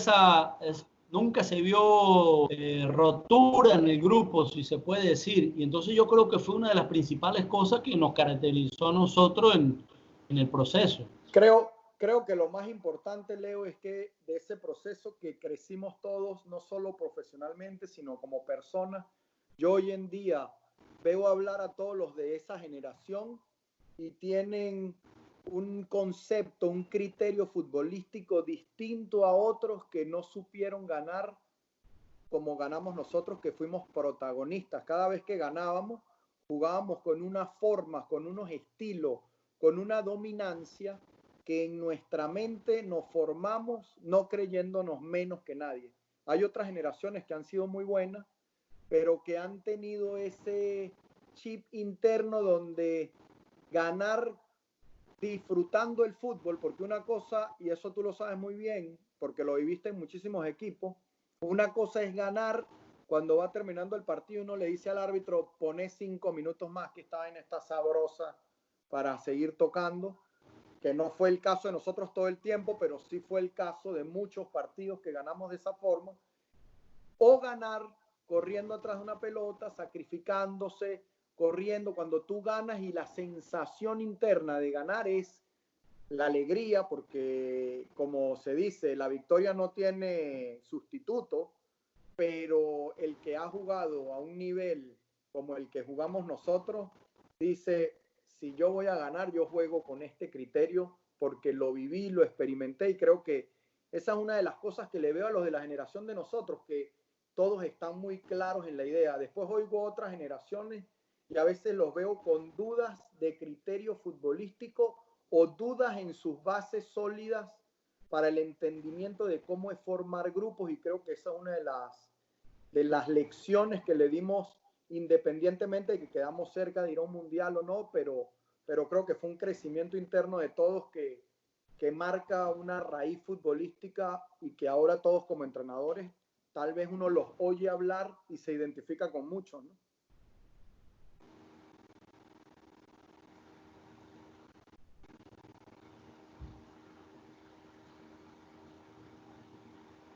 nunca se vio rotura en el grupo, si se puede decir, y entonces yo creo que fue una de las principales cosas que nos caracterizó a nosotros en el proceso. Creo que lo más importante, Leo, es que de ese proceso que crecimos todos, no solo profesionalmente, sino como personas, yo hoy en día veo hablar a todos los de esa generación y tienen un concepto, un criterio futbolístico distinto a otros que no supieron ganar como ganamos nosotros, que fuimos protagonistas. Cada vez que ganábamos, jugábamos con una forma, con unos estilos, con una dominancia que en nuestra mente nos formamos no creyéndonos menos que nadie. Hay otras generaciones que han sido muy buenas, pero que han tenido ese chip interno donde ganar disfrutando el fútbol, porque una cosa, y eso tú lo sabes muy bien, porque lo viviste en muchísimos equipos, una cosa es ganar cuando va terminando el partido y uno le dice al árbitro, poné 5 minutos más, que esta vaina está sabrosa para seguir tocando, que no fue el caso de nosotros todo el tiempo, pero sí fue el caso de muchos partidos que ganamos de esa forma, o ganar corriendo atrás de una pelota, sacrificándose, corriendo, cuando tú ganas y la sensación interna de ganar es la alegría, porque como se dice, la victoria no tiene sustituto, pero el que ha jugado a un nivel como el que jugamos nosotros, dice, si yo voy a ganar, yo juego con este criterio porque lo viví, lo experimenté, y creo que esa es una de las cosas que le veo a los de la generación de nosotros, que todos están muy claros en la idea. Después oigo otras generaciones y a veces los veo con dudas de criterio futbolístico o dudas en sus bases sólidas para el entendimiento de cómo es formar grupos, y creo que esa es una de las lecciones que le dimos, independientemente de que quedamos cerca de ir a un mundial o no, pero creo que fue un crecimiento interno de todos que marca una raíz futbolística, y que ahora todos como entrenadores tal vez uno los oye hablar y se identifica con muchos, ¿no?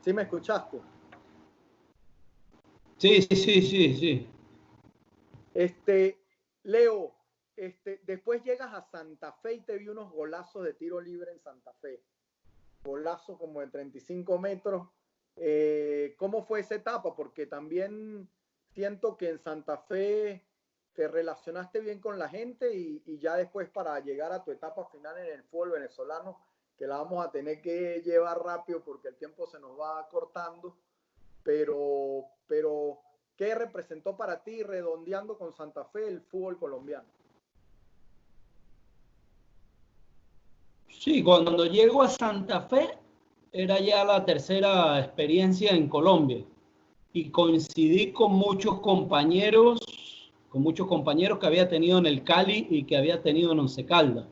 ¿Sí me escuchaste? Sí. Leo, después llegas a Santa Fe y te vi unos golazos de tiro libre en Santa Fe. Golazos como de 35 metros. ¿Cómo fue esa etapa? Porque también siento que en Santa Fe te relacionaste bien con la gente, y ya después, para llegar a tu etapa final en el fútbol venezolano, que la vamos a tener que llevar rápido porque el tiempo se nos va cortando, pero ¿qué representó para ti, redondeando con Santa Fe, el fútbol colombiano? Sí, cuando llego a Santa Fe era ya la tercera experiencia en Colombia, y coincidí con muchos compañeros que había tenido en el Cali y que había tenido en Once Caldas,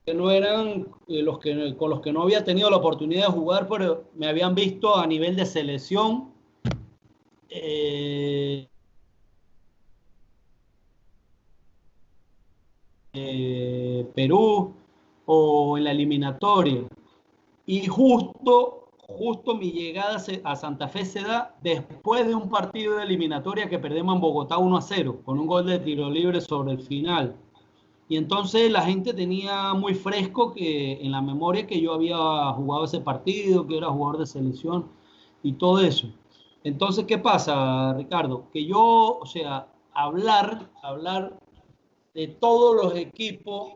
que no eran con los que no había tenido la oportunidad de jugar, pero me habían visto a nivel de selección, Perú, o en la eliminatoria. Y justo mi llegada a Santa Fe se da después de un partido de eliminatoria que perdemos en Bogotá 1-0, con un gol de tiro libre sobre el final. Y entonces la gente tenía muy fresco en la memoria que yo había jugado ese partido, que era jugador de selección y todo eso. Entonces, ¿qué pasa, Ricardo? Que yo, o sea, hablar de todos los equipos,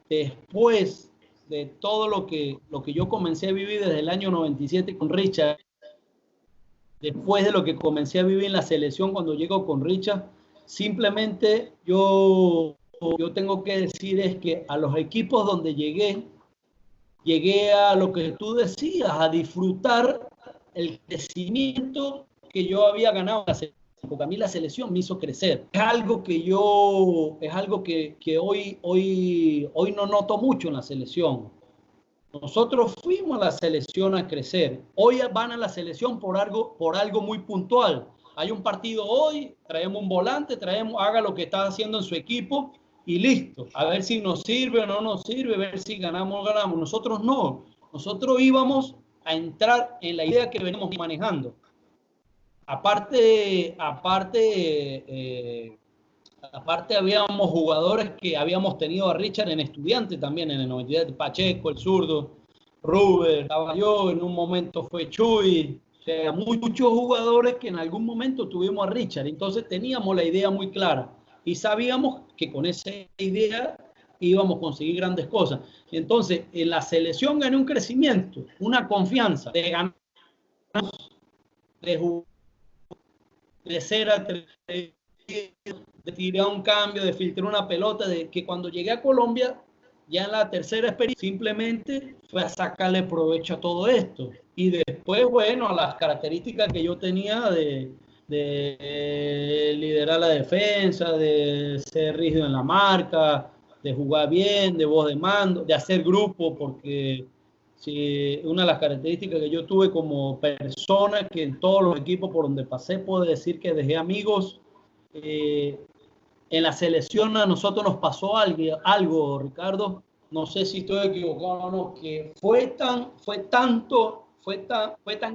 después de todo lo que yo comencé a vivir desde el año 97 con Richard, después de lo que comencé a vivir en la selección cuando llego con Richard, simplemente yo tengo que decir es que a los equipos donde llegué a lo que tú decías, a disfrutar el crecimiento que yo había ganado en la selección, porque a mí la selección me hizo crecer. Es algo que hoy no noto mucho en la selección. Nosotros fuimos a la selección a crecer. Hoy van a la selección por algo muy puntual. Hay un partido hoy, traemos un volante, haga lo que está haciendo en su equipo y listo. A ver si nos sirve o no nos sirve, a ver si ganamos o ganamos. Nosotros no. Nosotros íbamos a entrar en la idea que venimos manejando. Aparte, habíamos jugadores que habíamos tenido a Richard en Estudiante también en el 92, Pacheco, el zurdo, Ruber, estaba yo, en un momento fue Chuy, o sea, muchos jugadores que en algún momento tuvimos a Richard, entonces teníamos la idea muy clara y sabíamos que con esa idea íbamos a conseguir grandes cosas. Entonces, en la selección gané un crecimiento, una confianza de ganar, de jugar, de ser atrevido, de tirar un cambio, de filtrar una pelota, de que cuando llegué a Colombia, ya en la tercera experiencia, simplemente fue a sacarle provecho a todo esto. Y después, bueno, a las características que yo tenía de liderar la defensa, de ser rígido en la marca, de jugar bien, de voz de mando, de hacer grupo, porque sí, una de las características que yo tuve como persona, que en todos los equipos por donde pasé, puedo decir que dejé amigos. En la selección a nosotros nos pasó algo, Ricardo, no sé si estoy equivocado o no, que fue tan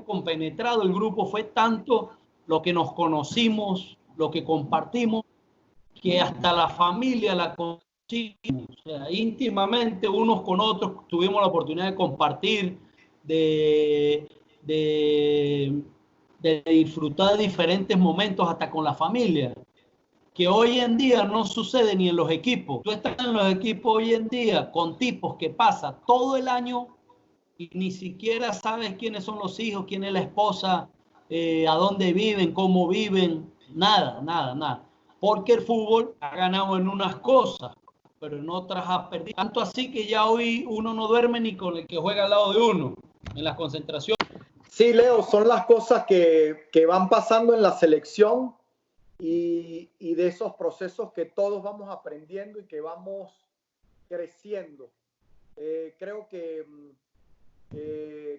compenetrado el grupo, fue tanto lo que nos conocimos, lo que compartimos, que hasta la familia la conocimos, o sea, íntimamente unos con otros tuvimos la oportunidad de compartir, de, de, de disfrutar de diferentes momentos hasta con la familia, que hoy en día no sucede ni en los equipos. Tú estás en los equipos hoy en día con tipos que pasan todo el año y ni siquiera sabes quiénes son los hijos, quién es la esposa, a dónde viven, cómo viven, nada. Porque el fútbol ha ganado en unas cosas, pero en otras ha perdido. Tanto así que ya hoy uno no duerme ni con el que juega al lado de uno, en las concentraciones. Sí, Leo, son las cosas que van pasando en la selección y de esos procesos que todos vamos aprendiendo y que vamos creciendo. Creo que,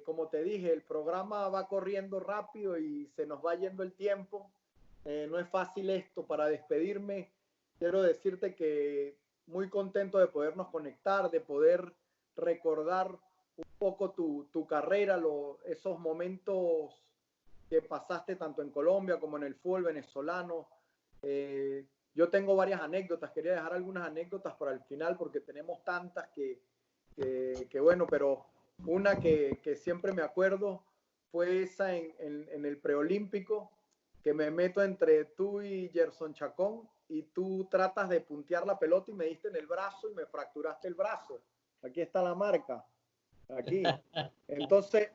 como te dije, el programa va corriendo rápido y se nos va yendo el tiempo. No es fácil esto. Para despedirme, quiero decirte que muy contento de podernos conectar, de poder recordar un poco tu carrera, esos momentos que pasaste tanto en Colombia como en el fútbol venezolano. Yo tengo varias anécdotas, quería dejar algunas anécdotas para el final porque tenemos tantas que bueno, pero una que siempre me acuerdo fue esa en el preolímpico, que me meto entre tú y Gerson Chacón y tú tratas de puntear la pelota y me diste en el brazo y me fracturaste el brazo. Aquí está la marca, aquí. Entonces,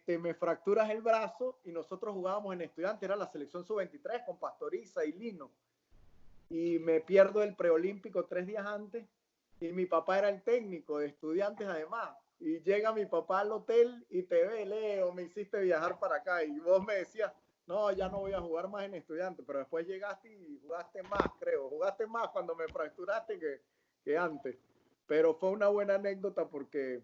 me fracturas el brazo y nosotros jugábamos en Estudiantes, era la selección sub-23 con Pastoriza y Lino. Y me pierdo el preolímpico 3 días antes y mi papá era el técnico de Estudiantes además. Y llega mi papá al hotel y te ve, Leo, me hiciste viajar para acá. Y vos me decías, no, ya no voy a jugar más en Estudiantes, pero después llegaste y jugaste más, creo. Jugaste más cuando me fracturaste que antes. Pero fue una buena anécdota porque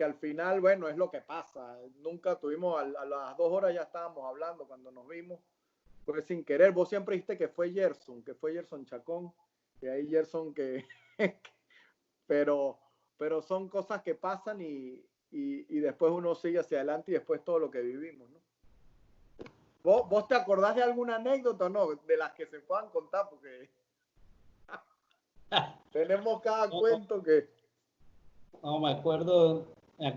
al final, bueno, es lo que pasa. Nunca tuvimos, a las 2 horas ya estábamos hablando cuando nos vimos. Fue sin querer. Vos siempre dijiste que fue Gerson Chacón, que ahí Gerson pero son cosas que pasan y después uno sigue hacia adelante y después todo lo que vivimos, ¿no? ¿Vos te acordás de alguna anécdota o no? De las que se puedan contar, porque tenemos cada cuento que... No, me acuerdo, ¿se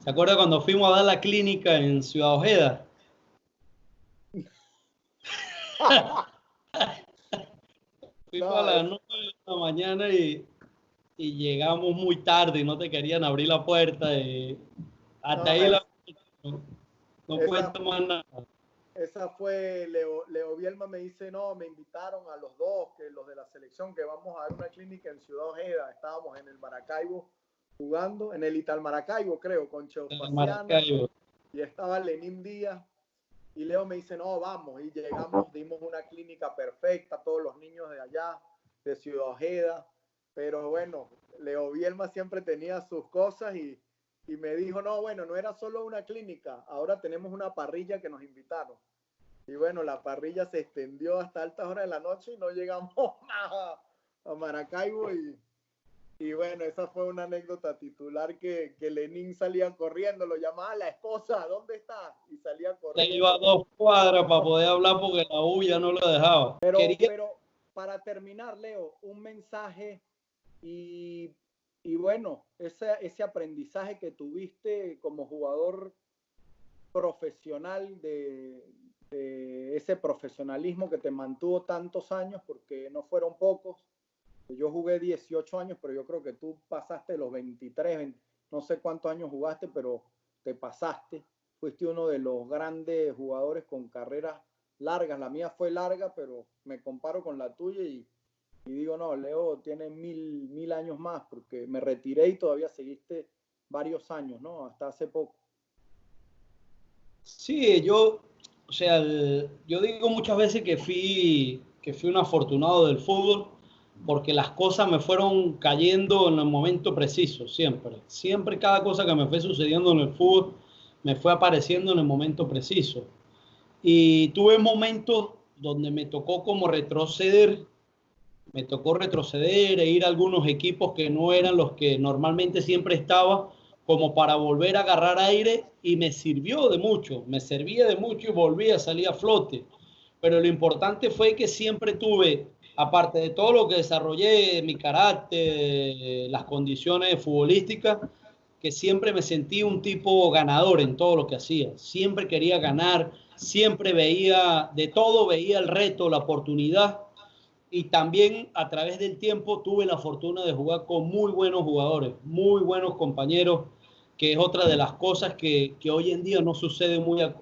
acuerda cuando fuimos a dar la clínica en Ciudad Ojeda? Fuimos a las 9 de la mañana y llegamos muy tarde y no te querían abrir la puerta. Hasta ahí no cuento más nada. Esa fue, Leo Bielma me dice, no, me invitaron a los dos, que los de la selección, que vamos a dar una clínica en Ciudad Ojeda. Estábamos en el Maracaibo jugando, en el Ital Maracaibo, creo, con Cheo Faciana, y estaba Lenín Díaz. Y Leo me dice, no, vamos. Y llegamos, dimos una clínica perfecta, todos los niños de allá, de Ciudad Ojeda. pero bueno, Leo Bielma siempre tenía sus cosas y me dijo, no, bueno, no era solo una clínica, ahora tenemos una parrilla que nos invitaron. Y bueno, la parrilla se extendió hasta altas horas de la noche y no llegamos a Maracaibo y bueno, esa fue una anécdota titular que Lenín salía corriendo, lo llamaba a la esposa, ¿dónde está? Y salía corriendo. Se iba a 2 cuadras para poder hablar porque la U ya no lo dejaba. Pero para terminar, Leo, un mensaje y bueno, ese aprendizaje que tuviste como jugador profesional de ese profesionalismo que te mantuvo tantos años, porque no fueron pocos. Yo jugué 18 años, pero yo creo que tú pasaste los 23, no sé cuántos años jugaste, pero te pasaste. Fuiste uno de los grandes jugadores con carreras largas. La mía fue larga, pero me comparo con la tuya y digo, no, Leo tiene mil años más, porque me retiré y todavía seguiste varios años, ¿no? Hasta hace poco. Sí, yo digo muchas veces que fui un afortunado del fútbol, porque las cosas me fueron cayendo en el momento preciso, siempre cada cosa que me fue sucediendo en el fútbol me fue apareciendo en el momento preciso, y tuve momentos donde me tocó como retroceder e ir a algunos equipos que no eran los que normalmente siempre estaba, como para volver a agarrar aire, y me servía de mucho y volví a salir a flote. Pero lo importante fue que siempre tuve, aparte de todo lo que desarrollé, mi carácter, las condiciones futbolísticas, que siempre me sentí un tipo ganador en todo lo que hacía. Siempre quería ganar, siempre veía de todo, veía el reto, la oportunidad. Y también a través del tiempo tuve la fortuna de jugar con muy buenos jugadores, muy buenos compañeros, que es otra de las cosas que hoy en día no sucede muy a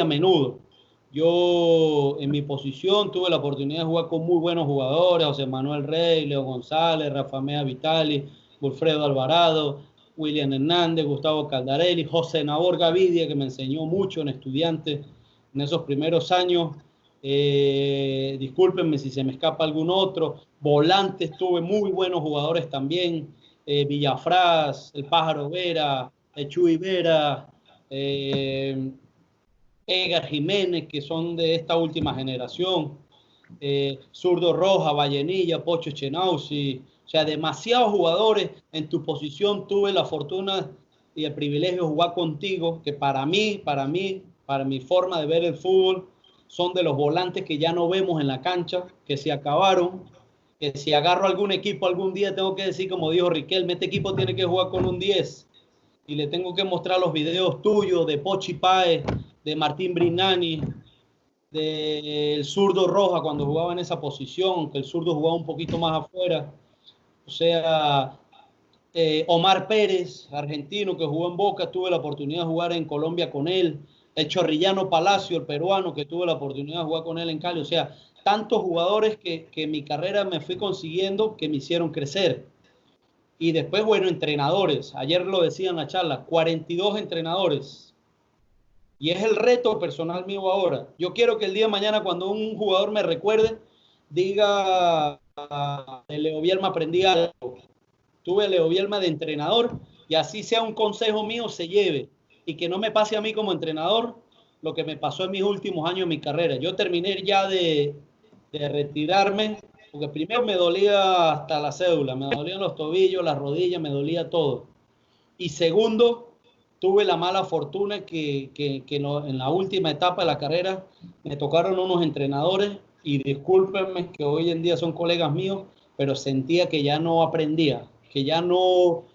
menudo. Yo en mi posición tuve la oportunidad de jugar con muy buenos jugadores, José Manuel Rey, Leo González, Rafa Mea Vitali, Wilfredo Alvarado, William Hernández, Gustavo Caldarelli, José Nabor Gavidia, que me enseñó mucho en Estudiantes en esos primeros años. Discúlpenme si se me escapa algún otro. Volantes, tuve muy buenos jugadores también, Villafrás, el Pájaro Vera, el Chuy Vera, Edgar Jiménez, que son de esta última generación, Zurdo Roja, Vallenilla, Pocho Chenauzi, o sea, demasiados jugadores en tu posición. Tuve la fortuna y el privilegio de jugar contigo, que para mi forma de ver el fútbol, son de los volantes que ya no vemos en la cancha, que se acabaron, que si agarro algún equipo algún día tengo que decir, como dijo Riquelme, este equipo tiene que jugar con un 10, y le tengo que mostrar los videos tuyos de Pochi Páez, de Martín Brignani, del Zurdo Roja cuando jugaba en esa posición, que el zurdo jugaba un poquito más afuera, o sea, Omar Pérez, argentino, que jugó en Boca, tuve la oportunidad de jugar en Colombia con él, el Chorrillano Palacio, el peruano, que tuve la oportunidad de jugar con él en Cali. O sea, tantos jugadores que en mi carrera me fui consiguiendo, que me hicieron crecer. Y después, bueno, entrenadores. Ayer lo decía en la charla, 42 entrenadores. Y es el reto personal mío ahora. Yo quiero que el día de mañana, cuando un jugador me recuerde, diga, de Leo Bielma aprendí algo. Tuve a Leo Bielma de entrenador, y así sea un consejo mío, se lleve. Y que no me pase a mí como entrenador lo que me pasó en mis últimos años de mi carrera. Yo terminé ya de retirarme, porque primero me dolía hasta la cédula, me dolían los tobillos, las rodillas, me dolía todo. Y segundo, tuve la mala fortuna que en la última etapa de la carrera me tocaron unos entrenadores, y discúlpenme que hoy en día son colegas míos, pero sentía que ya no aprendía, que ya no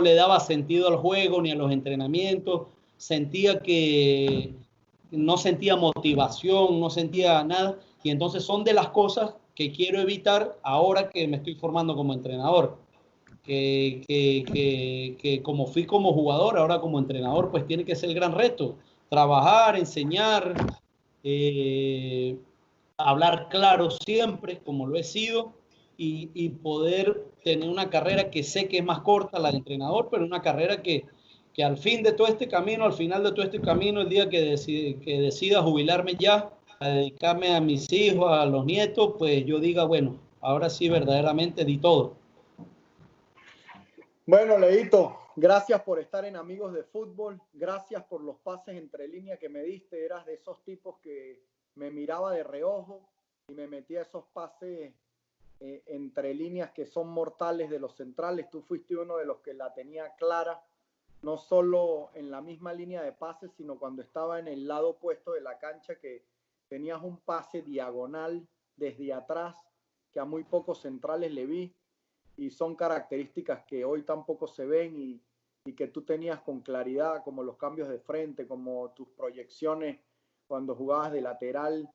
le daba sentido al juego ni a los entrenamientos. Sentía que no sentía motivación, no sentía nada, y entonces son de las cosas que quiero evitar ahora que me estoy formando como entrenador, que como fui como jugador, ahora como entrenador, pues tiene que ser el gran reto, trabajar, enseñar, hablar claro siempre, como lo he sido, y poder tener una carrera que sé que es más corta, la de entrenador, pero una carrera que al fin de todo este camino, al final de todo este camino, el día que decida jubilarme ya, a dedicarme a mis hijos, a los nietos, pues yo diga, bueno, ahora sí verdaderamente di todo. Bueno, Leito, gracias por estar en Amigos de Fútbol, gracias por los pases entre líneas que me diste, eras de esos tipos que me miraba de reojo y me metía esos pases entre líneas que son mortales de los centrales. Tú fuiste uno de los que la tenía clara, no solo en la misma línea de pases, sino cuando estaba en el lado opuesto de la cancha, que tenías un pase diagonal desde atrás que a muy pocos centrales le vi. Y son características que hoy tampoco se ven y que tú tenías con claridad, como los cambios de frente, como tus proyecciones cuando jugabas de lateral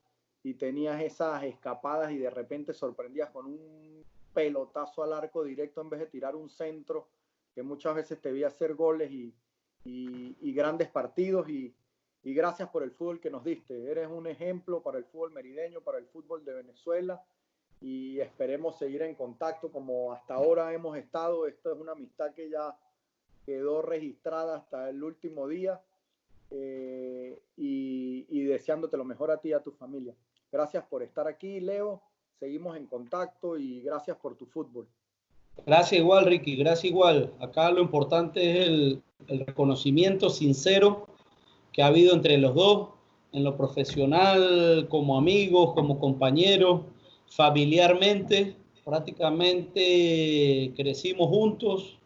y tenías esas escapadas y de repente sorprendías con un pelotazo al arco directo en vez de tirar un centro, que muchas veces te vi hacer goles y grandes partidos. Y gracias por el fútbol que nos diste. Eres un ejemplo para el fútbol merideño, para el fútbol de Venezuela. Y esperemos seguir en contacto como hasta ahora hemos estado. Esto es una amistad que ya quedó registrada hasta el último día, y deseándote lo mejor a ti y a tu familia. Gracias por estar aquí, Leo. Seguimos en contacto y gracias por tu fútbol. Gracias igual, Ricky, gracias igual. Acá lo importante es el reconocimiento sincero que ha habido entre los dos, en lo profesional, como amigos, como compañeros, familiarmente. Prácticamente crecimos juntos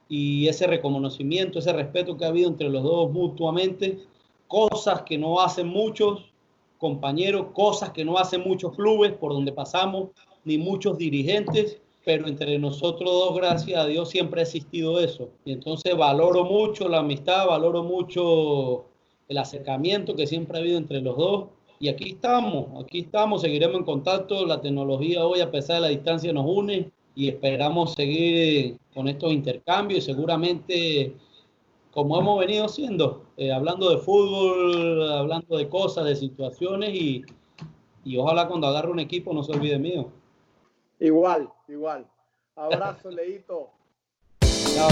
y ese reconocimiento, ese respeto que ha habido entre los dos mutuamente, cosas que no hacen muchos compañeros, cosas que no hacen muchos clubes por donde pasamos, ni muchos dirigentes, pero entre nosotros dos, gracias a Dios, siempre ha existido eso. Y entonces valoro mucho la amistad, valoro mucho el acercamiento que siempre ha habido entre los dos. Y aquí estamos, seguiremos en contacto. La tecnología hoy, a pesar de la distancia, nos une y esperamos seguir con estos intercambios y seguramente, como hemos venido haciendo, hablando de fútbol, hablando de cosas, de situaciones y ojalá cuando agarre un equipo no se olvide mío. Igual. Abrazo, Leito. Chao,